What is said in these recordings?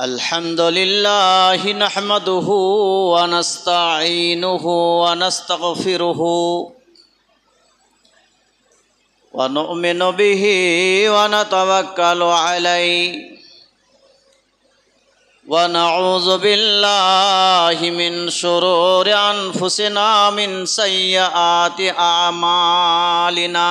الحمد لله نحمده ونستعينه ونستغفره ونؤمن به ونتوكل عليه ونعوذ بالله من شرور أنفسنا من سيئات أعمالنا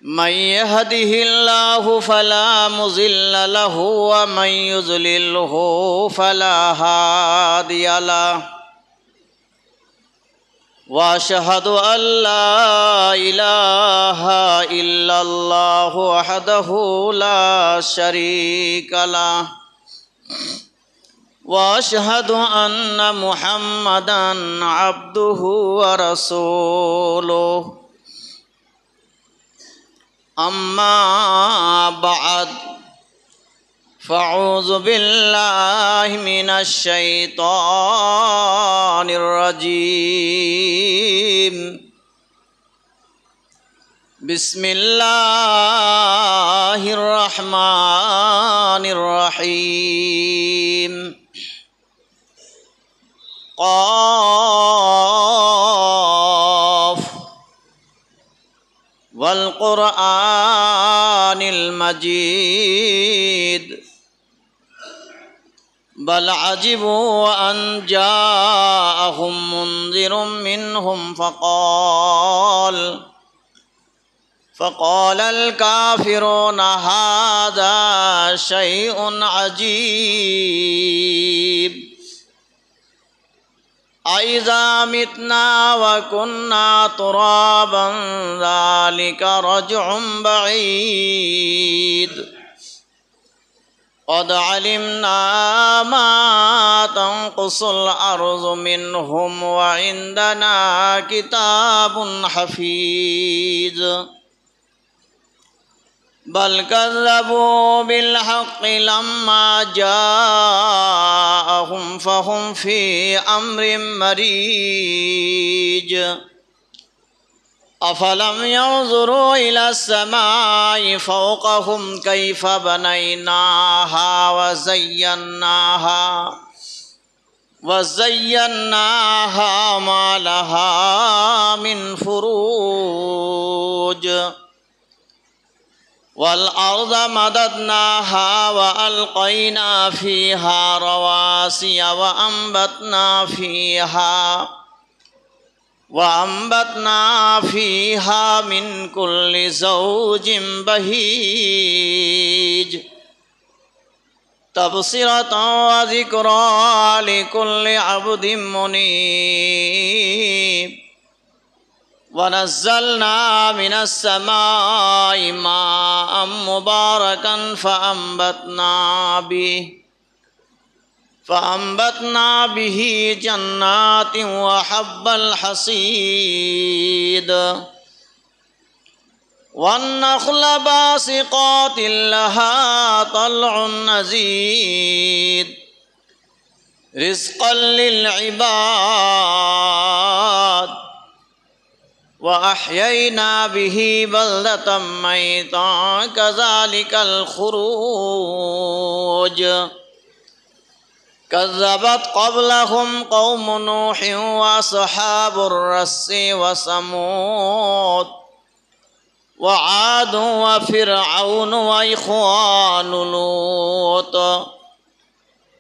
من يهده الله فلا مضل له ومن يضلله فلا هادي له وأشهد أن لا إله إلا الله وحده لا شريك له وأشهد أن محمدا عبده ورسوله أما بعد فأعوذ بالله من الشيطان الرجيم بسم الله الرحمن الرحيم قاف والقرآن المجيد بل عجبوا أن جاءهم منذر منهم فقال الكافرون هذا شيء عجيب أإذا متنا وكنا ترابا ذلك رجع بعيد قد علمنا ما تنقص الأرض منهم وعندنا كتاب حفيظ بل كذبوا بالحق لما جاءهم فهم في أمر مريج أفلم ينظروا إلى السماء فوقهم كيف بنيناها وزيناها ما لها من فروج والأرض مددناها وألقينا فيها رواسي وأنبتنا فيها من كل زوج بهيج تبصرة وذكرى لكل عبد منيب ونزلنا من السماء ماء مباركا فأنبتنا به جنات وحب الحصيد والنخل باسقات لها طلع نضيد رزقا للعباد وأحيينا به بلدة ميتا كذلك الخروج كذبت قبلهم قوم نوح وأصحاب الرس وثمود وعاد وفرعون وإخوان لوط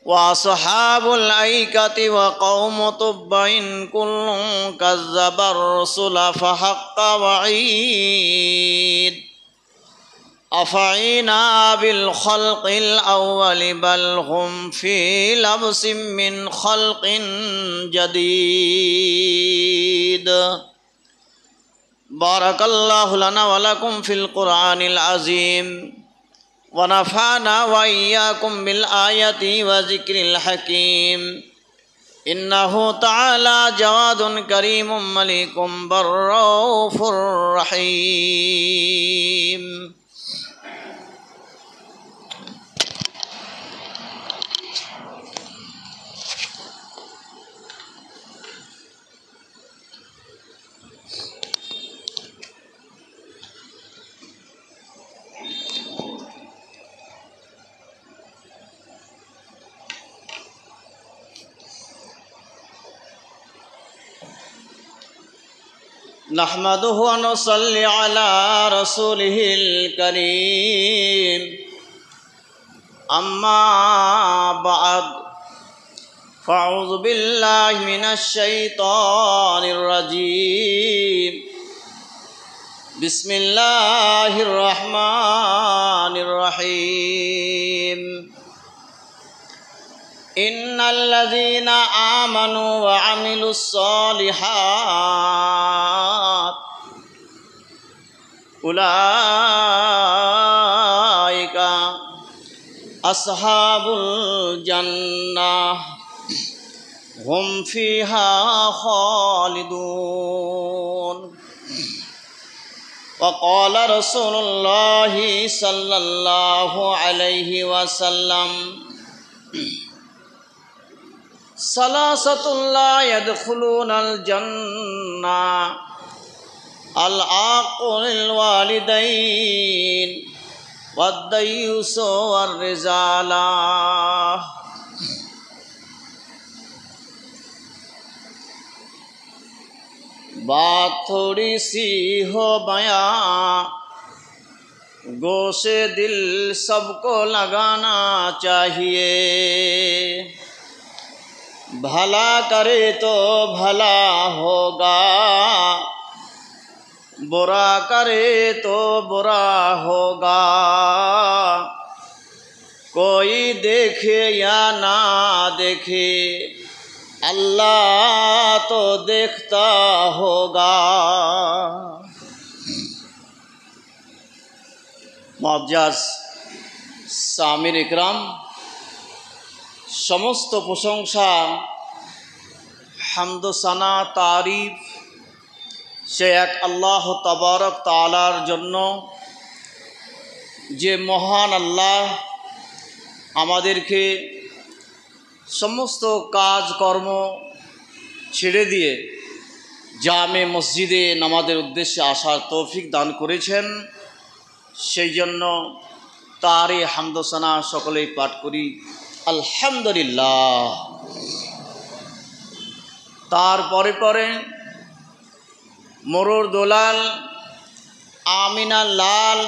وأصحاب الأيكة وقوم تبع كل كذب الرسل فحق وعيد أفعينا بالخلق الأول بل هم في لبس من خلق جديد بارك الله لنا ولكم في القرآن العظيم ونفعنا وإياكم بالآية وذكر الحكيم إنه تعالى جواد كريم مليك رؤوف رحيم نحمده ونصلي على رسوله الكريم أما بعد فأعوذ بالله من الشيطان الرجيم بسم الله الرحمن الرحيم إن الذين آمنوا وعملوا الصالحات أولئك أصحاب الجنة هم فيها خالدون وقال رسول الله صلى الله عليه وسلم ثلاثة لا يدخلون الجنة العاق للوالدين والديوث والرزالة बात थोड़ी सी हो बयां गोशे दिल सबको लगाना चाहिए भला करे तो भला होगा बुरा करे तो बुरा होगा कोई देखे या ना देखे अल्लाह तो देखता होगा मुअज्जज़ सामिर इकराम समस्त प्रशंसा हामद साना तारीफ से एक अल्लाह तबारक ताआलार जन्नो जे महान अल्लाह आमादेरके समस्त काजकर्म छेड़े दिए जामे मस्जिदे नामाजेर उद्देश्ये आसार तौफिक दान करेछेन सेई जन्य तारे हामद साना सकलेई पाठ करी अल्हम्दुलिल्लाह। तार परे परे मोरर दोलाल आमिना लाल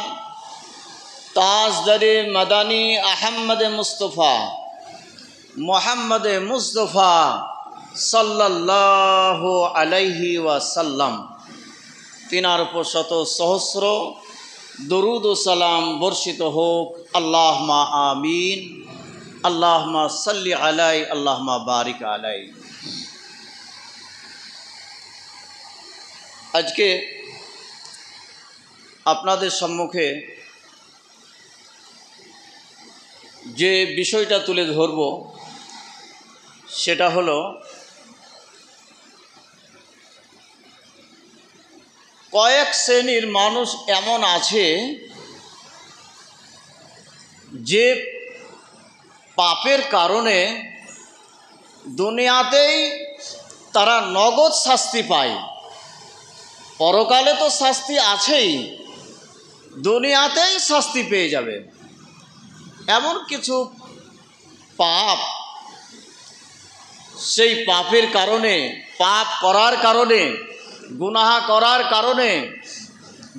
ताजदारे मदानी अहमद मुस्तफ़ा मोहम्मद मुस्तफ़ा सल्लल्लाहु अलैहि वसल्लम तिनार उपर शत सहस्र दरूद ओ सलाम बर्षित होक अल्लाहुम्मा आमीन अल्लाहुम्मा सल्लि अलैहि अल्लाहुम्मा बारिक अलैहि। आज के आपनादेर सम्मुखे जे विषयटा तुले धरब सेटा हलो कयेक श्रेणीर मानुष एमन आछे जे पापेर कारणे दुनियातेई तारा नगद शास्ति पाय परकाले तो शास्ति आछेई दुनियातेई शास्ति पेये जाबे एमन किछु पाप सेई पापेर कारणे पाप करार कारणे गुनाह करार कारणे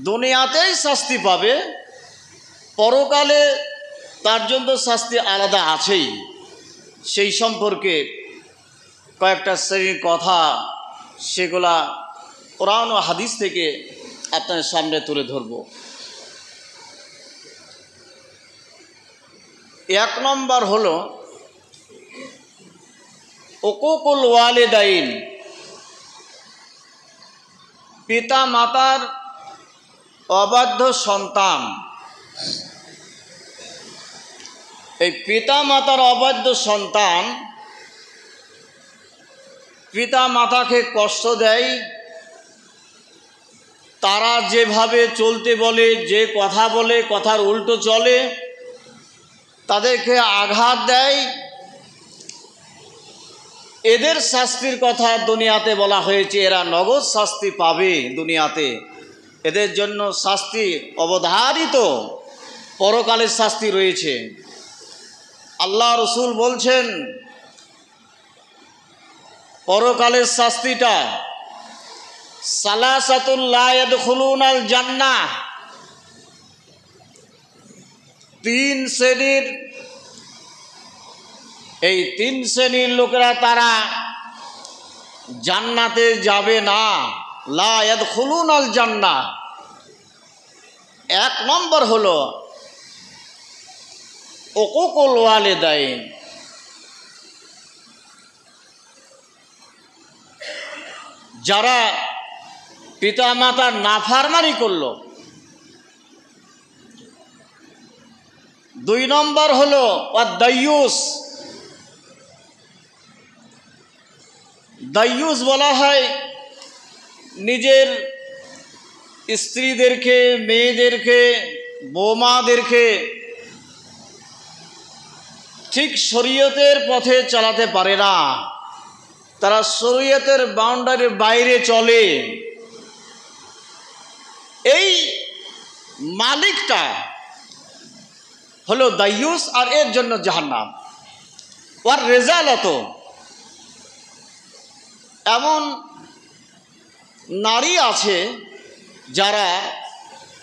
दुनियातेई शास्ति पाबे परकाले तार जोन्नो शास्ति आलादा आछेई सेई सम्पर्के कयेकटा श्रेणीर कथा सेगुला कुरान ओ हादिस थेके आपनादेर सामने तुले धरब। एक नम्बर हलो उकुकुल वालिदाइन पिता मातार अबाध्य सन्तान पिता मातार अबाध्य सन्तान पिता माता के कष्ट देय तारा जेभावे चलते बोले जे कथा बोले कथार उल्टो चले तादेरके आघात देय एদের শাস্তির কথা দুনিয়াতে বলা হয়েছে এরা নগদ শাস্তি পাবে দুনিয়াতে এদের জন্য শাস্তি অবধারিত পরকালের শাস্তি রয়েছে। আল্লাহ রসুল বলছেন পরকালের শাস্তিটা সালাসাতুল লা ইয়াদখুলুনাল জান্নাহ, তিন শ্রেণীর, এই তিন শ্রেণীর লোকেরা তারা জান্নাতে যাবে না। লা ইয়াদখুলুনাল জান্নাহ। এক নম্বর হলো উকুকুল ওয়ালিদাইন, যারা পিতা মাতার নাফরমানি করলো। দুই নম্বর হলো দায়ুস। দায়ুস বলা হয় নিজের স্ত্রীদেরকে, মেয়েদেরকে, বৌমাদেরকে ঠিক শরীয়তের পথে চালাতে পারে না, তারা শরীয়তের বাউন্ডারির বাইরে চলে। এই মালিকটা হলো দায়ুস, আর এর জন্য জাহান্নাম। ওয়ার রেজালত, এমন নারী আছে যারা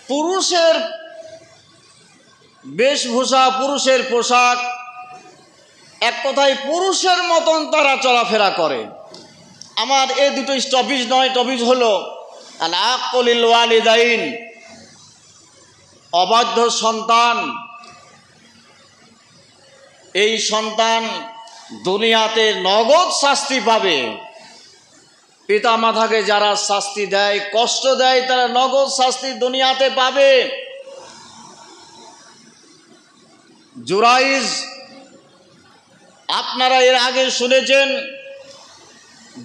পুরুষের বেশভূষা, পুরুষের পোশাক, এক কথায় পুরুষের মতন তারা চলাফেরা করে। আমার এই দুটো টপিক নয়, টপিক হলো আল আকুলিল ওয়ালিদাইন, অবাধ্য সন্তান। এই সন্তান দুনিয়াতে নগদ শাস্তি পাবে। পিতা মাতাকে যারা শাস্তি দেয়, কষ্ট দেয়, তারা নগদ শাস্তি দুনিয়াতে পাবে। জুরাইজ, আপনারা এর আগে শুনেছেন,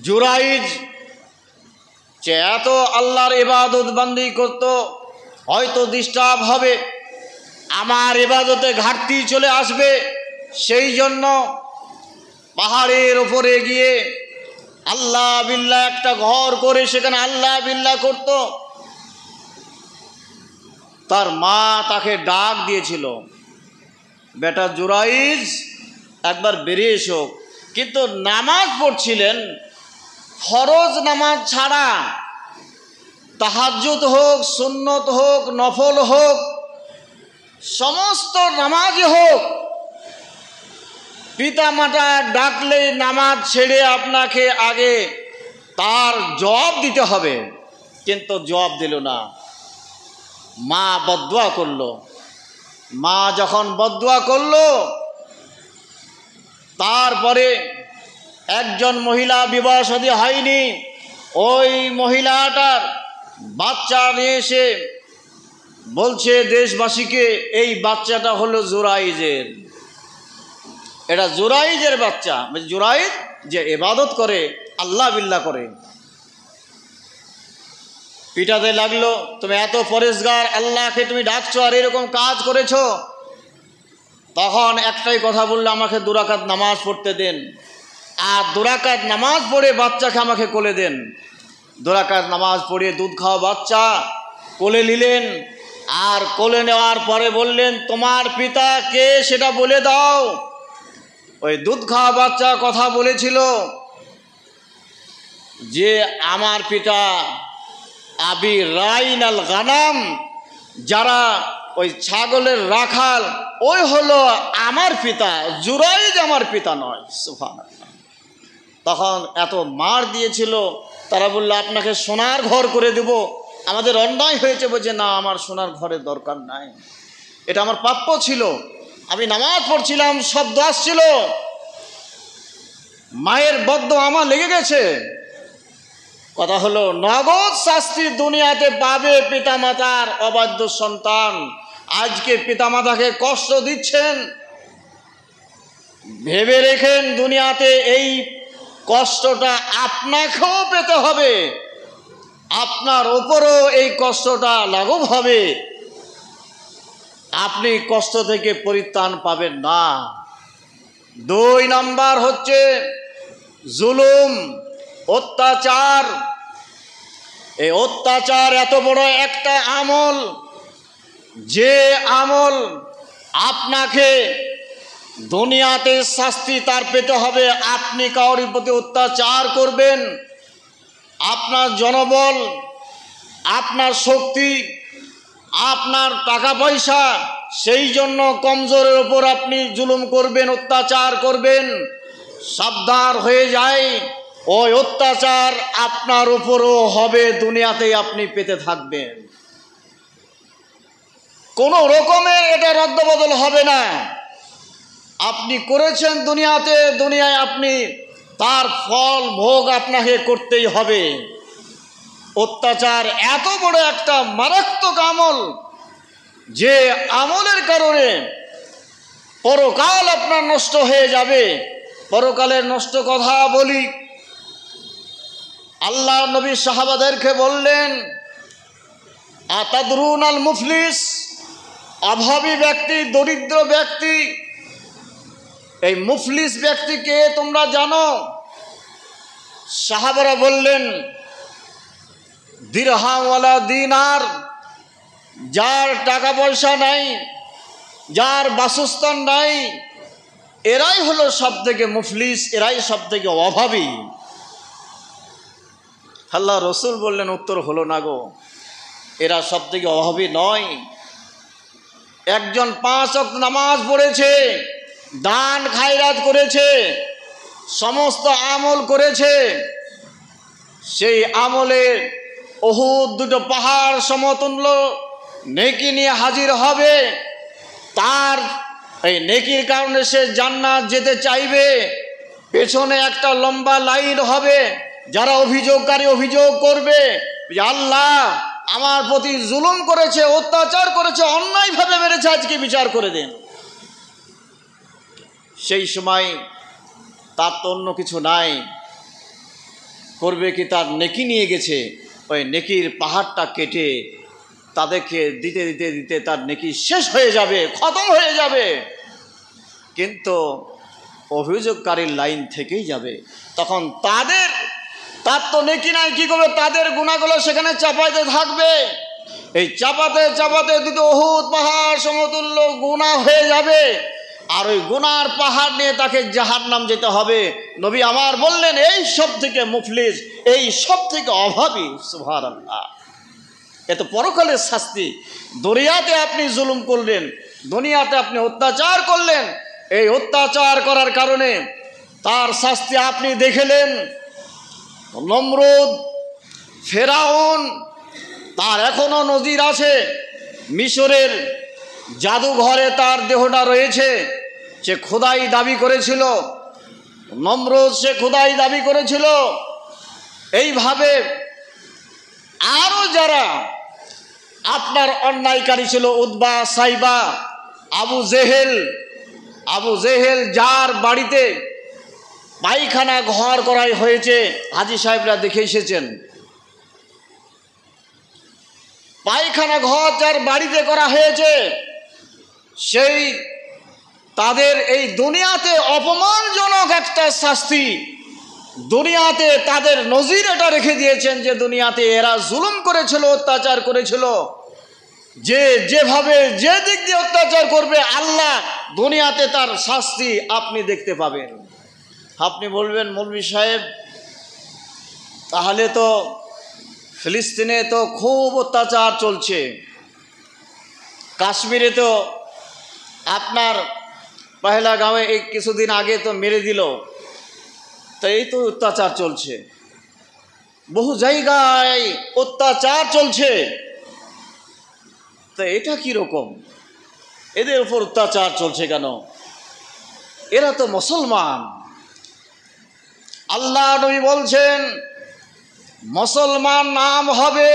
জুরাইজ যে এত আল্লাহর ইবাদত বান্দি করত, হয়তো ডিস্টার্ব হবে, আমার ইবাদতে ঘাটতি চলে আসবে, সেই জন্য পাহাড়ের ওপরে গিয়ে আল্লাহ বিল্লাহ একটা ঘর করে সেখানে আল্লাহ বিল্লাহ করত। তার মা তাকে ডাক দিয়েছিল, বেটা জুরাইজ একবার বেরিয়ে এসো। কিন্তু নামাজ পড়ছিলেন, ফরজ নামাজ ছাড়া, তাহাজ্জুদ হোক, সুন্নত হোক, নফল হোক, সমস্ত নামাজ হোক, পিতা মাতা ডাকলে নামাজ ছেড়ে আপনাকে আগে তার জবাব দিতে হবে। কিন্তু জবাব দিল না, মা বদদুয়া করলো। মা যখন বদদুয়া করলো, তারপরে একজন মহিলা, বিবাহ শাদী হয়নি, ওই মহিলাটার বাচ্চা নিয়ে এসে বলছে দেশবাসীকে, এই বাচ্চাটা হলো জুরাইজের, এটা জুরাইজের বাচ্চা। জুরাইজ যে ইবাদত করে, আল্লাহ বিল্লাহ করে। পিটাতে লাগলো, তুমি এত পরেশগার, আল্লাহকে তুমি ডাকছো আর এরকম কাজ করেছো। তখন একটাই কথা বললো, আমাকে 2 রাকাত নামাজ পড়তে দেন, আর 2 রাকাত নামাজ পড়ে বাচ্চাকে আমাকে কোলে দেন। 2 রাকাত নামাজ পড়ে দুধ খাওয়া বাচ্চা কোলে নিলেন, আর কোলে নেওয়ার পরে বললেন, তোমার পিতা কে সেটা বলে দাও। ওই দুধ খাওয়া বাচ্চা কথা বলেছিল যে আমার পিতা আবি রাইন আল গানাম, যারা ওই ছাগলের রাখাল, ওই হলো আমার পিতা, জুরাইজ আমার পিতা নয়। সুবহানাল্লাহ। তখন এত মার দিয়েছিল, তারা বলল আপনাকে সোনার ঘর করে দেব। আমাদের অন্যায় হয়েছে, বলছে না, আমার সোনার ঘরের দরকার নাই, এটা আমার প্রাপ্য ছিল, আমি নামাজ পড়ছিলাম, শব্দ আসছিল, মায়ের বদদুয়া আমার লেগে গেছে। কথা হলো নগদ শাস্তি দুনিয়াতে পাবে পিতামাতার অবাধ্য সন্তান। আজকে পিতামাতাকে কষ্ট দিচ্ছেন, ভেবে রেখেন দুনিয়াতে এই কষ্টটা আপনাকেও পেতে হবে, আপনার ওপরও এই কষ্টটা লাঘব হবে, আপনি কষ্ট থেকে পরিত্রাণ পাবেন না। 2 নম্বর হচ্ছে জুলুম, অত্যাচার। এই অত্যাচার এত বড় একটা আমল, যে আমল আপনাকে দুনিয়াতে শাস্তি তার পেতে হবে। আপনি কারোর প্রতি অত্যাচার করবেন, আপনার জনবল, আপনার শক্তি, আপনার টাকা পয়সা, সেই জন্য কমজোরের ওপর আপনি জুলুম করবেন, অত্যাচার করবেন, সাবধান হয়ে যায় ওই অত্যাচার আপনার উপরও হবে, দুনিয়াতেই আপনি পেতে থাকবেন। কোনো রকমের এটা রদ্দবদল হবে না। আপনি করেছেন দুনিয়াতে, দুনিয়ায় আপনি তার ফল ভোগ আপনাকে করতেই হবে। অত্যাচার এত বড় একটা মারাত্মক আমল, যে আমলের কারণে পরকাল আপনার নষ্ট হয়ে যাবে। পরকালের নষ্ট কথা বলি, আল্লাহ নবী সাহাবাদেরকে বললেন, আতাদরুন আল মুফলিস, অভাবী ব্যক্তি, দরিদ্র ব্যক্তি, এই মুফলিস ব্যক্তিকে তোমরা জানো? সাহাবারা বললেন, দিরহামওয়ালা দিনার, যার টাকা পয়সা নাই, যার বাসস্থান নাই, এরাই হলো সব থেকে মুফলিস, এরাই সব থেকে অভাবী। আল্লাহ রসুল বললেন, উত্তর হলো না গো, এরা সব থেকে অভাবী নয়। একজন 5 ওয়াক্ত নামাজ পড়েছে, দান খায়রাত করেছে, সমস্ত আমল করেছে, সেই আমলে উহুদ 2 পাহাড় সমতুল্য নেকি নিয়ে হাজির হবে। তার এই নেকির কারণে সে জান্নাত যেতে চাইবে। পেছনে একটা লম্বা লাইন হবে, যারা অভিযোগকারী অভিযোগ করবে যে আল্লাহ আমার প্রতি জুলুম করেছে, অত্যাচার করেছে, অন্যায়ভাবে মেরেছে, আজকে বিচার করে দেন। সেই সময় তার তো অন্য কিছু নাই, করবে কি, তার নেকি নিয়ে গেছে, ওই নেকির পাহাড়টা কেটে তাদেরকে দিতে দিতে দিতে তার নেকি শেষ হয়ে যাবে, খতম হয়ে যাবে। কিন্তু অভিযোগকারীর লাইন থেকেই যাবে। তখন তার তো নেকি নাই, কি করবে? তাদের গুনাহগুলো সেখানে চাপাইতে থাকবে। এই চাপাতে চাপাতে 2 উহুদ পাহাড় সমতুল্য গুনাহ হয়ে যাবে। আর ওই গুনার পাহাড় নিয়ে তাকে জাহান্নাম যেতে হবে। নবী আমার বললেন, এই সব থেকে মুফলিস, এই সব থেকে অভাবী। সুবহানাল্লাহ। এত পরকালের শাস্তি। দুনিয়াতে আপনি জুলুম করলেন, দুনিয়াতে আপনি অত্যাচার করলেন, এই অত্যাচার করার কারণে তার শাস্তি আপনি দেখলেন। নমরুদ, ফেরাউন, তার এখনো নজির আছে। মিশরের জাদুঘরে তার দেহটা রয়েছে। সে খোদাই দাবি করেছিল, নমরুদ সে খোদাই দাবি করেছিল। এইভাবে আরও যারা আপনার অন্যায়কারী ছিল, উতবা, সাইবা, আবু জেহেল, যার বাড়িতে পায়খানা ঘর করাই হয়েছে, হাজী সাহেবরা দেখে এসেছেন। পায়খানা ঘর যার বাড়িতে করা হয়েছে, সেই তাদের এই দুনিয়াতে অপমানজনক একটা শাস্তি, দুনিয়াতে তাদের নজির এটা রেখে দিয়েছেন যে দুনিয়াতে এরা জুলুম করেছিল, অত্যাচার করেছিল। যেভাবে যে দিক দিয়ে অত্যাচার করবে, আল্লাহ দুনিয়াতে তার শাস্তি আপনি দেখতে পাবেন। আপনি বলবেন, মৌলভী সাহেব, তাহলে তো ফিলিস্তিনে তো খুব অত্যাচার চলছে, কাশ্মীরে তো আপনার পহেলগাঁওয়ে এই কিছুদিন আগে তো মেরে দিল, তো এই তো অত্যাচার চলছে, বহু জায়গায় অত্যাচার চলছে, তো এটা কীরকম? এদের উপর অত্যাচার চলছে কেন? এরা তো মুসলমান। আল্লাহ নবী বলছেন, মুসলমান নাম হবে,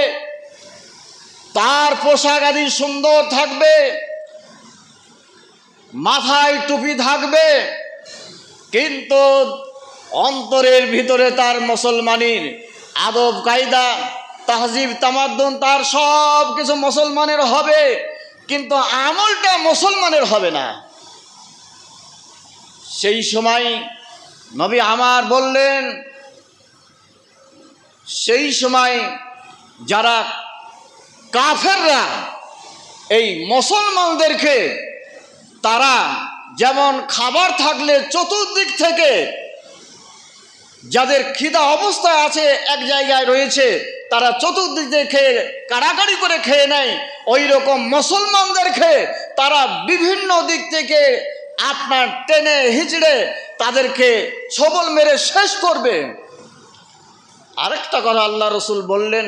তার পোশাক আদি সুন্দর থাকবে, মাথায় টুপি থাকবে, কিন্তু অন্তরের ভিতরে তার মুসলমানের আদব কায়দা, তাহজিব তামাদ্দুন, তার সব কিছু মুসলমানের হবে, কিন্তু আমলটা মুসলমানের হবে না। সেই সময় নবী আমার বললেন, সেই সময় যারা কাফেররা এই মুসলমানদেরকে, তারা যেমন খাবার থাকলে চতুর্দিক থেকে যাদের খিদা অবস্থায় আছে এক জায়গায় রয়েছে, তারা চতুর্দিক দিয়ে খেয়ে কাড়াকাড়ি করে খেয়ে নেয়, ওই রকম মুসলমানদেরকে তারা বিভিন্ন দিক থেকে আপনার টেনে হিচড়ে তাদেরকে ছবল মেরে শেষ করবে। আরেকটা কথা আল্লাহ রসুল বললেন,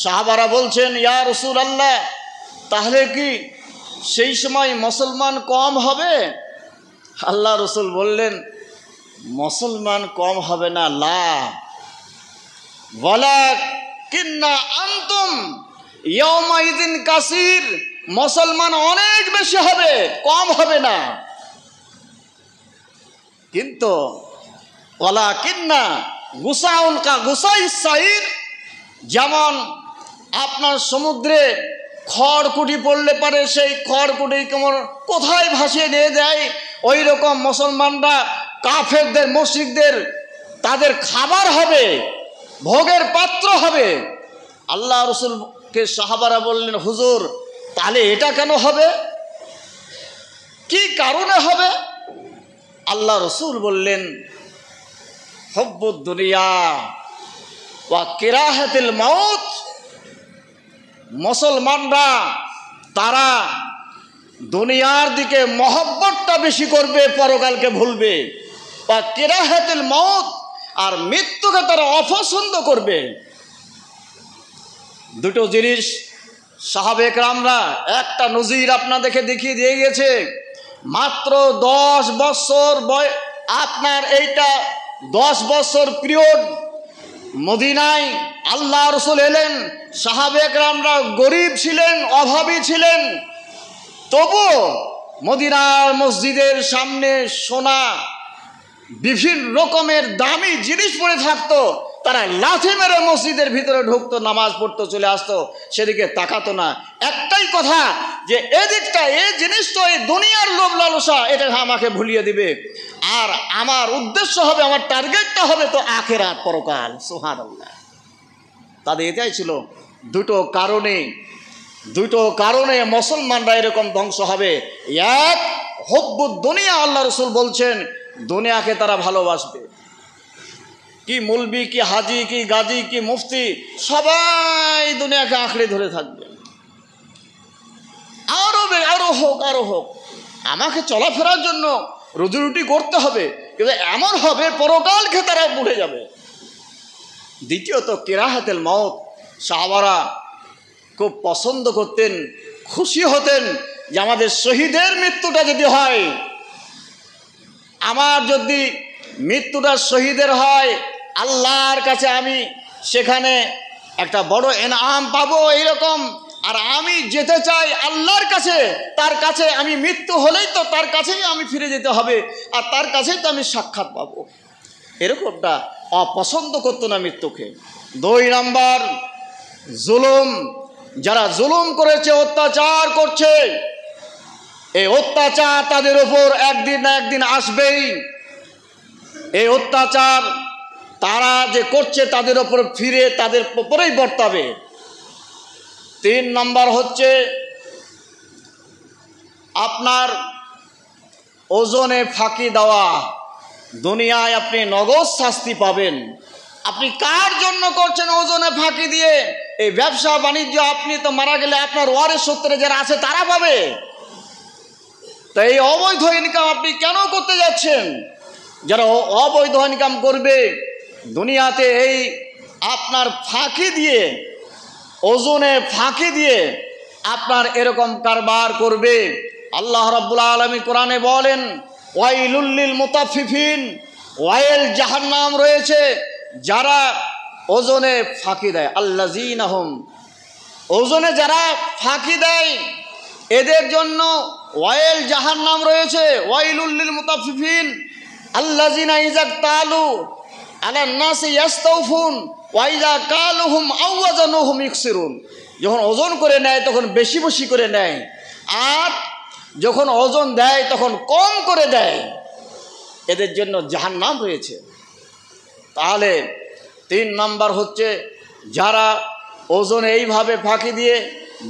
সাহাবারা বলছেন, ইয়া রসুল আল্লাহ, তাহলে কি সেই সময় মুসলমান কম হবে? আল্লাহ রসুল বললেন, মুসলমান কম হবে না, লা ওয়ালাকিন্না আনতুম ইয়াউমাইযিন কাসীর, মুসলমান অনেক বেশি হবে, কম হবে না। কিন্তু ওয়ালাকিন্না গুসাউন কা গুসাইস সাইর, যেমন আপনার সমুদ্রে খড়কুটি পড়লে পারে সেই খড়কুটি কেমন কোথায় ভাসিয়ে নিয়ে যায়, ওই রকম মুসলমানরা কাফেরদের মুশরিকদের তাদের খাবার হবে, ভোগের পাত্র হবে। আল্লাহ রসুলকে সাহাবারা বললেন, হুজুর তাহলে এটা কেন হবে, কি কারণে হবে? আল্লাহ রসুল বললেন, হুব্বুদ দুনিয়া ওয়া কিরাহাতিল মাউত, মুসলমানরা তারা দুনিয়ার দিকে মহব্বতটা বেশি করবে, পরকালকে ভুলবে। বা কিরাহাতিল মাউত, আর মৃত্যুকে তারা অপছন্দ করবে। দুটো জিনিস সাহাবে কেরামরা একটা নজির আপনাদেরকে দেখিয়ে দিয়ে গেছে। মাত্র 10 বছর আপনার এইটা 10 বছর পিরিয়ড মদিনায় আল্লাহ রসুল এলেন। সাহাবে কেরামরা গরিব ছিলেন, অভাবী ছিলেন, তবু মদিনার মসজিদের সামনে সোনা বিভিন্ন রকমের দামি জিনিস পড়ে থাকতো, তারা লাথি মেরে মসজিদের ভিতরে ঢুকতো, নামাজ পড়তো, চলে আসতো, সেদিকে তাকাতো না। একটাই কথা যে এদিকটা এই জিনিস তো এই দুনিয়ার লোভ লালসা, এটা আমাকে ভুলিয়ে দিবে, আর আমার উদ্দেশ্য হবে, আমার টার্গেটটা হবে তো আখিরাত, পরকাল। সুবহানাল্লাহ। তাদের এটাই ছিল। দুটো কারণে মুসলমানরা এরকম ধ্বংস হবে। এক, হুব্বুদ দুনিয়া, আল্লাহ রসুল বলছেন দুনিয়াকে তারা ভালোবাসবে। কি মৌলবি, কি হাজি, কি গাজী, কি মুফতি, সবাই দুনিয়াকে আঁকড়ে ধরে থাকবে। আরো হোক, আমাকে চলাফেরার জন্য রুজি রুটি করতে হবে, কিন্তু এমন হবে পরকালকে তারা ভুলে যাবে। দ্বিতীয়ত কিরাহাতুল মাউত, সাহাবারা খুব পছন্দ করতেন, খুশি হতেন যে আমাদের শহীদের মৃত্যুটা যদি হয়, আমার যদি মৃত্যুটা শহীদের হয়, আল্লাহর কাছে আমি সেখানে একটা বড় ইনাম পাবো এইরকম। আর আমি যেতে চাই আল্লাহর কাছে, তার কাছে আমি মৃত্যু হলেই তো তার কাছেই আমি ফিরে যেতে হবে, আর তার কাছেই তো আমি সাক্ষাৎ পাবো। এরকমটা অপছন্দ করতো না মৃত্যুকে। 2 নম্বর, জুলুম, যারা জুলুম করেছে, অত্যাচার করছে, এই অত্যাচার তাদের উপর একদিন না একদিন আসবেই। এই অত্যাচার তারা যে করছে তাদের উপর ফিরে তাদের উপরেই বর্তাবে। 3 নম্বর হচ্ছে আপনার ওজনে ফাঁকি দেওয়া। দুনিয়ায় আপনি নগদ শাস্তি পাবেন। আপনি কার জন্য করছেন ওজনে ফাঁকি দিয়ে? এই ব্যবসা বাণিজ্য আপনি তো মারা গেলে আপনার ওয়ারিশ সূত্রে যারা আছে তারা পাবে। তো এই অবৈধ ইনকাম আপনি কেন করতে যাচ্ছেন? যারা অবৈধ ইনকাম করবে দুনিয়াতে, এই আপনার ফাঁকি দিয়ে, ওজনে ফাঁকি দিয়ে আপনার এরকম কারবার করবে। আল্লাহ রাব্বুল আলামিন কোরআনে বলেন, ওয়াইলুল লিল মুতাফফিফিন, ওয়াইল জাহান্নাম রয়েছে যারা ওজনে ফাঁকি দেয়। আল্লাযীনা হুম, ওজনে যারা ফাঁকি দেয় এদের জন্য ওয়াইল জাহান্নাম রয়েছে। ওয়াইলুল লিল মুতাফফিফিন আল্লাযীনা ইযা তালু আলান নাসি ইস্তাউফুন ওয়া ইযা কালুহুম আও ওয়াজানুহুম ইকসিরুন। যখন ওজন করে নেয় তখন বেশি বেশি করে নেয়, আর যখন ওজন দেয় তখন কম করে দেয়। এদের জন্য জাহান্নাম রয়েছে। তাহলে 3 নম্বর হচ্ছে যারা ওজনে এইভাবে ফাঁকি দিয়ে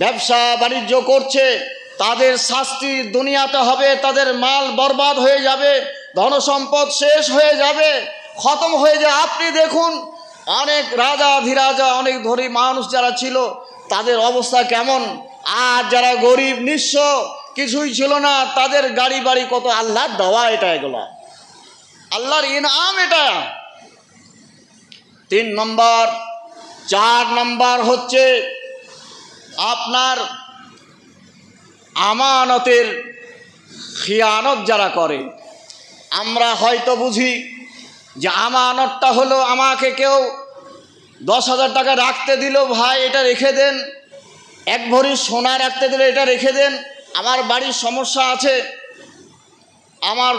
ব্যবসা বাণিজ্য করছে, তাদের শাস্তি দুনিয়াতে হবে, তাদের মাল বরবাদ হয়ে যাবে, ধনসম্পদ শেষ হয়ে যাবে, খতম হয়ে যায়। আপনি দেখুন অনেক রাজা ধীরাজা অনেক ধনী মানুষ যারা ছিল তাদের অবস্থা কেমন, আর যারা গরিব নিঃস্ব কিছুই ছিল না তাদের গাড়ি বাড়ি কত আল্লাহর দেওয়া, এটা এগুলো আল্লাহর ইনাম। এটা 3 নম্বর। 4 নম্বর হচ্ছে আপনার আমানতের খিয়ানত যারা করে। আমরা হয়তো বুঝি যে আমানতটা হলো আমাকে কেউ 10,000 টাকা রাখতে দিল, ভাই এটা রেখে দেন, 1 ভরি সোনা রাখতে দিলে এটা রেখে দেন, আমার বাড়ির সমস্যা আছে, আমার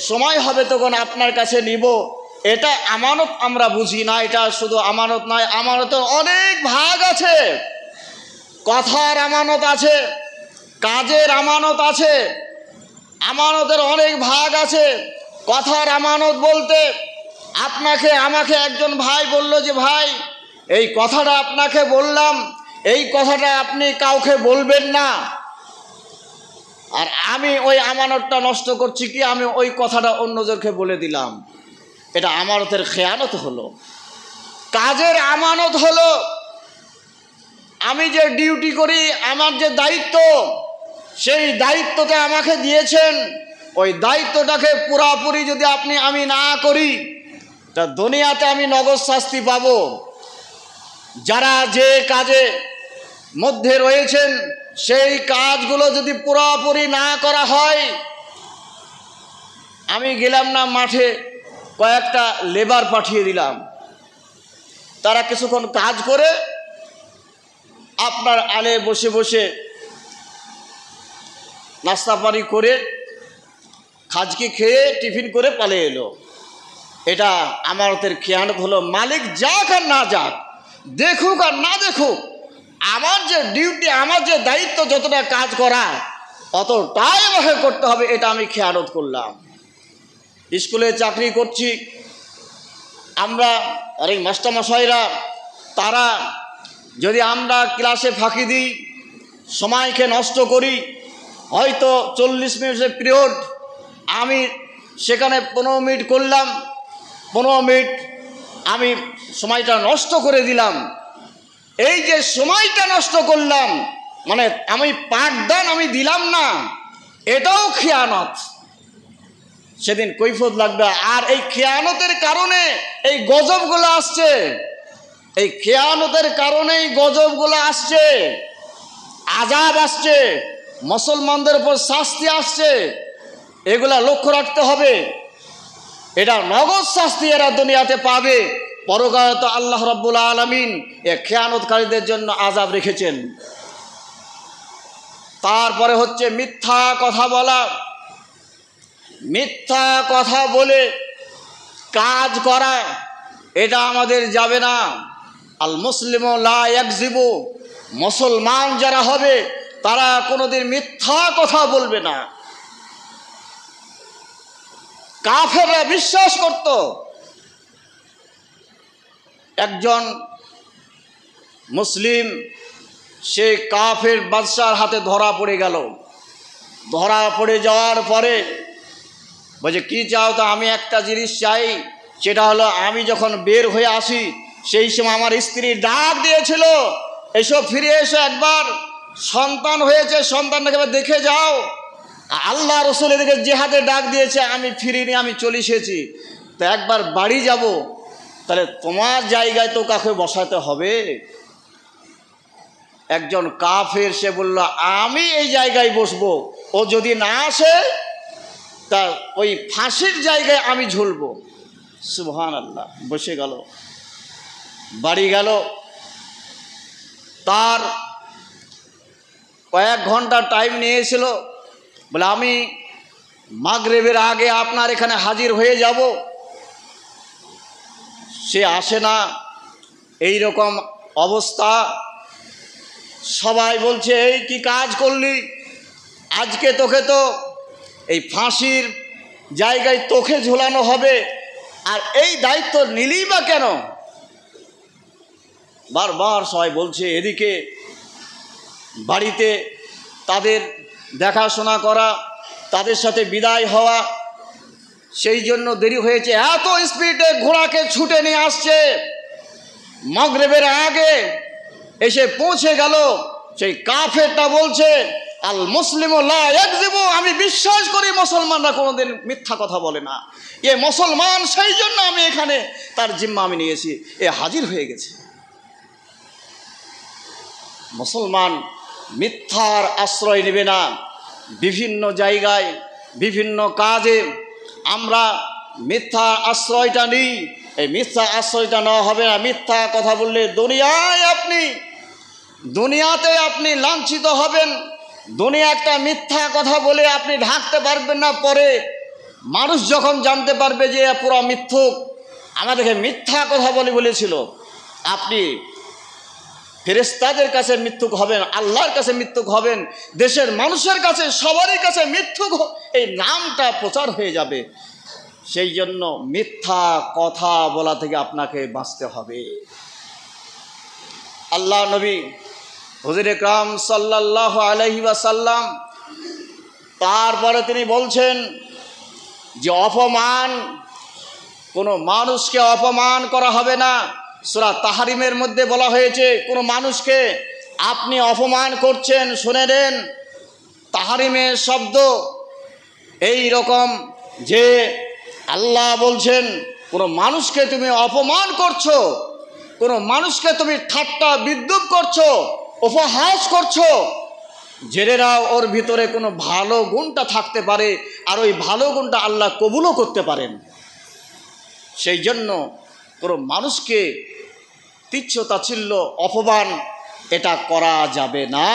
সময় হবে তখন আপনার কাছে নিব, এটা আমানত আমরা বুঝি না। এটা শুধু আমানত নয়, আমানতের অনেক ভাগ আছে। কথার আমানত আছে, কাজের আমানত আছে, আমানতের অনেক ভাগ আছে। কথার আমানত বলতে আপনাকে আমাকে একজন ভাই বলল যে ভাই এই কথাটা আপনাকে বললাম, এই কথাটা আপনি কাউকে বলবেন না। আর আমি ওই আমানতটা নষ্ট করছি কি, আমি ওই কথাটা অন্যজনকে বলে দিলাম, এটা আমানতের খেয়ানত হলো। কাজের আমানত হলো আমি যে ডিউটি করি, আমার যে দায়িত্ব, সেই দায়িত্বটা আমাকে দিয়েছেন, ওই দায়িত্বটাকে পুরাপুরি যদি আমি না করি তা দুনিয়াতে আমি নগদ শাস্তি পাব। যারা যে কাজে মধ্যে রয়েছেন সেই কাজগুলো যদি পুরাপুরি না করা হয়, আমি গেলাম না মাঠে, কয়েকটা লেবার পাঠিয়ে দিলাম, তারা কিছুক্ষণ কাজ করে আপনার আলে বসে বসে নাস্তা পানি করে খাজকি খেয়ে টিফিন করে পালিয়ে এলো। এটা আমানতের খেয়ানত হলো। মালিক যাক আর না যাক, দেখুক আর না দেখুক, আমার যে ডিউটি, আমার যে দায়িত্ব, যতটা কাজ করা অতটাই আমাকে করতে হবে, এটা আমি খেয়ানত করলাম। স্কুলে চাকরি করছি আমরা, আর এই মাস্টারমশাইরা তারা যদি আমরা ক্লাসে ফাঁকি দিই, সময়কে নষ্ট করি, হয়তো 40 মিনিটের পিরিয়ড আমি সেখানে 15 মিনিট করলাম, 15 মিনিট আমি সময়টা নষ্ট করে দিলাম। এই যে সময়টা নষ্ট করলাম মানে আমি পাঠদান আমি দিলাম না, এটাও খেয়ানত, সেদিন কৈফিয়ত লাগবে। আর এই খেয়ানতের কারণে এই গজবগুলো আসছে, এই খেয়ানতের কারণেই গজবগুলো আসছে, আযাব আসছে, মুসলমানদের উপর শাস্তি আসছে। এগুলা লক্ষ্য রাখতে হবে। এটা নগদ শাস্তি এরা দুনিয়াতে পাবে, পরকালে তো আল্লাহ রাব্বুল আলামিন এ খেয়ানতকারীদের জন্য আযাব রেখেছেন। তারপরে হচ্ছে মিথ্যা কথা বলা। মিথ্যা কথা বলে কাজ করা, এটা আমাদের যাবে না। আল মুসলিমু লা ইয়াকযিবু, মুসলমান যারা হবে তারা কোনোদিন মিথ্যা কথা বলবে না। কাফেররা বিশ্বাস করত, একজন মুসলিম সে কাফের বাদশার হাতে ধরা পড়ে গেল। ধরা পড়ে যাওয়ার পরে বলছে কি চাও? তো আমি একটা জিনিস চাই, সেটা হলো আমি যখন বের হয়ে আসি সেই সময় আমার স্ত্রী ডাক দিয়েছিল, এসো ফিরে এসো, একবার সন্তান হয়েছে, সন্তানটাকে এবার দেখে যাও। আল্লাহ রসুল এদিকে জিহাদে ডাক দিয়েছে, আমি ফিরিনি, আমি চলে এসেছি, তো একবার বাড়ি যাব, তাহলে তোমার জায়গায় তো কাকে বসাতে হবে। একজন কাফের সে বলল আমি এই জায়গায় বসবো, ও যদি না আসে তা ওই ফাঁসির জায়গায় আমি ঝুলবো। সুবহানাল্লাহ। বসে গেল, বাড়ি গেল। তার কয়েক ঘন্টা টাইম নিয়েছিল, বলে আমি মাগরিবের আগে আপনার এখানে হাজির হয়ে যাব। সে আসে না। এই রকম অবস্থা। সবাই বলছে এই কি কাজ করলি, আজকে তোকে তো এই ফাঁসির জায়গায় তোকে ঝোলানো হবে, আর এই দায়িত্ব নিলি বা কেন? বারবার সবাই বলছে। এদিকে বাড়িতে তাদের দেখাশোনা করা, তাদের সাথে বিদায় হওয়া, সেই জন্য দেরি হয়েছে। এত স্পিডে ঘোড়াকে ছুটে নিয়ে আসছে, মাগরিবের আগে এসে পৌঁছে গেল। সেই কাফেরটা বলছে, আল মুসলিম লা ইয়াকযিবু, আমি বিশ্বাস করি মুসলমানরা কোনোদিন মিথ্যা কথা বলে না। এ মুসলমান, সেই জন্য আমি এখানে তার জিম্মা আমি নিয়েছি। এ হাজির হয়ে গেছে। মুসলমান মিথ্যার আশ্রয় নেবে না। বিভিন্ন জায়গায় বিভিন্ন কাজে আমরা মিথ্যা আশ্রয়টা নিই। এই মিথ্যা আশ্রয়টা নেওয়া হবে না। মিথ্যা কথা বললে দুনিয়াতে আপনি লাঞ্ছিত হবেন। দুনিয়া একটা মিথ্যা কথা বলে আপনি ঢাকতে পারবেন না। পরে মানুষ যখন জানতে পারবে যে পুরো মিথ্যুক, আমাদেরকে মিথ্যা কথা বলেছিল, আপনি ফেরেশতাদের কাছে মিথ্যুক হবেন, আল্লাহর কাছে মিথ্যুক হবেন, দেশের মানুষের কাছে, সবারই কাছে মিথ্যুক এই নামটা প্রচার হয়ে যাবে। সেই জন্য মিথ্যা কথা বলা থেকে আপনাকে বাঁচতে হবে। আল্লাহ নবী হুজুর আকরাম সাল্লাল্লাহু আলাইহি ওয়াসাল্লাম তারপরে তিনি বলছেন যে অপমান, কোনো মানুষকে অপমান করা হবে না। সূরা তাহরিমের মধ্যে বলা হয়েছে, কোনো মানুষকে আপনি অপমান করছেন, শুনে নেন। তাহরিমের শব্দ এই রকম যে আল্লাহ বলছেন, কোনো মানুষকে তুমি অপমান করছো, কোনো মানুষকে তুমি ঠাট্টা বিদ্রূপ করছো, উপহাস করছো, জেনে নাও ওর ভিতরে কোনো ভালো গুণটা থাকতে পারে, আর ওই ভালো গুণটা আল্লাহ কবুলও করতে পারেন। সেই জন্য কোনো মানুষকে তুচ্ছ তাচ্ছিল্য, অপমান এটা করা যাবে না।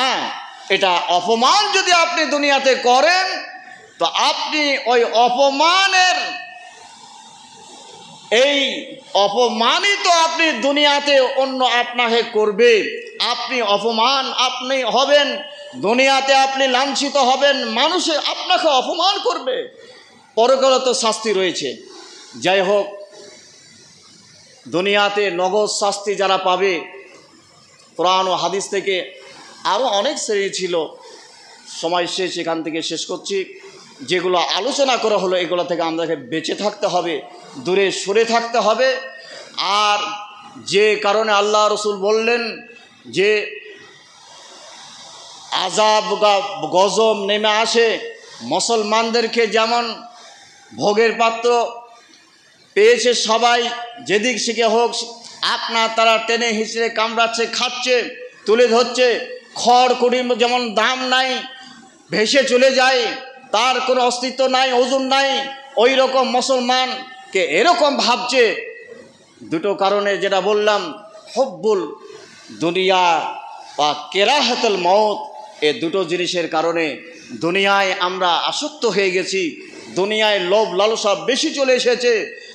এটা অপমান যদি আপনি দুনিয়াতে করেন, তো আপনি ওই অপমানের এই অপমানিত আপনি দুনিয়াতে অন্য আপনাকে করবে, আপনি অপমান আপনি হবেন, দুনিয়াতে আপনি লাঞ্ছিত হবেন, মানুষে আপনাকে অপমান করবে, পরকালে তো শাস্তি রয়েছে। যাই হোক, দুনিয়াতে নগদ শাস্তি যারা পাবে, কোরআন ও হাদিস থেকে আরও অনেক শ্রেণী ছিল, সময় শেষ, এখান থেকে শেষ করছি। যেগুলো আলোচনা করা হলো এগুলো থেকে আমাদেরকে বেঁচে থাকতে হবে, দূরে সরে থাকতে হবে। আর যে কারণে আল্লাহ রসুল বললেন যে আযাব গজব নেমে আসে, মুসলমানদেরকে যেমন ভোগের পাত্র পেয়েছে সবাই, যেদিক থেকে হোক আপনার তারা টেনে হিঁচড়ে কামড়াচ্ছে, খাচ্ছে, তুলে ধরছে, খড়কুড়ি যেমন দাম নাই, ভেসে চলে যায়, তার কোনো অস্তিত্ব নাই, ওজন নাই, ওই রকম মুসলমানকে এরকম ভাবছে। দুটো কারণে যেটা বললাম, হুব্বুল দুনিয়া বা কেরাহাতুল মউত, এ দুটো জিনিসের কারণে দুনিয়ায় আমরা আসক্ত হয়ে গেছি, দুনিয়ায় লোভ লালসা বেশি চলে এসেছে,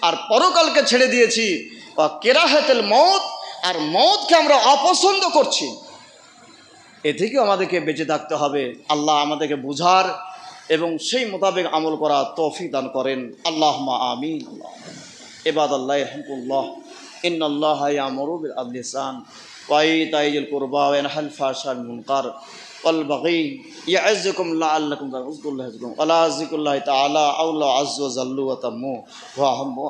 আর পরকালকে ছেড়ে দিয়েছি। বা কেরাহাতুল মউত, আর মউতকে আমরা অপছন্দ করছি। এ থেকেও আমাদেরকে বেঁচে থাকতে হবে। আল্লাহ আমাদেরকে বুঝার এবং সেই মোতাবেক আমল করা তৌফিক দান করেন। আল্লাহুম্মা আমিন। ইবাদাল্লাহ রাহমাকুল্লাহ, ইন্নাল্লাহা ইয়ামুরু বিল আদলি ওয়াল ইহসান ওয়া ইতাইজিল কুরবা ওয়া ইয়ানহাল ফাহশাল মুনকার ওয়াল বাগী ইয়া'izukum লাআল্লাকুম তাযকুরুন। ওয়া লা যিকরুল্লাহি তাআলা আউলা আযza ওয়া জাল্লু ওয়া তাম্মু ওয়া হাম্মু।